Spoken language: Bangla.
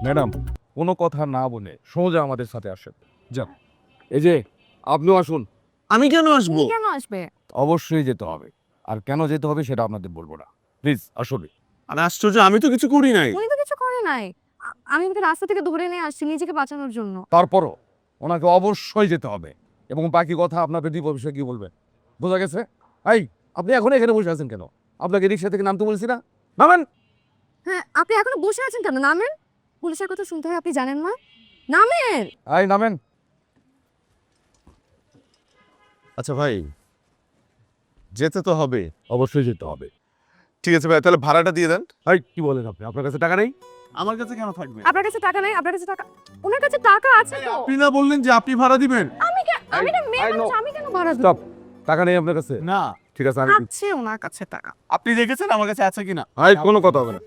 ম্যাডাম, কোনো কথা না বলে সোজা আমাদের সাথে আসেন। যান, এই যে আপনিও আসুন। আমি কেন আসবো? কেন আসবে? অবশ্যই যেতে হবে, আর কেন যেতে হবে সেটা আপনাদের বলবো না। প্লিজ আসলে আরে আশ্চর্য, আমি তো কিছু করি নাই। উনি তো কিছু করে নাই। আমি ওকে রাস্তা থেকে ধরে নিয়ে আসছি নিজেকে বাঁচানোর জন্য। তারপরও ওনাকে অবশ্যই যেতে হবে, এবং বাকি কথা আপনাদের দ্বীপ অফিসে কি বলবেন। বোঝা গেছে? এই, আপনি এখন এখানে বসে আছেন কেন? আপনাকে রিক্সা থেকে নামতে বলছি না? নামেন। হ্যাঁ, আপনি এখনো বসে আছেন কেন? নামেন। পুলিশের কথা শুনতে হয় আপনি জানেন না? নামেন। এই নামেন। আচ্ছা ভাই, যেতে তো হবে। অবশ্যই যেতে হবে। ঠিক আছে ভাই, তাহলে ভাড়াটা দিয়ে দেন। এই, কি বলেন আপনি? আপনার কাছে টাকা নেই? আমার কাছে কেন থাকবে? আপনার কাছে টাকা নাই? আপনার কাছে টাকা, ওনার কাছে টাকা আছে তো। আপনি না বললেন যে আপনি ভাড়া দিবেন? আমি না মেয়ে I know. মানুষ, আমি কেন ভাড়া দেব? স্টপ। টাকা নেই আপনার কাছে? না। ঠিক আছে, আমি আছে ওনার কাছে টাকা। আপনি দেখেছেন আমার কাছে আছে কিনা? এই, কোনো কথা হবে না।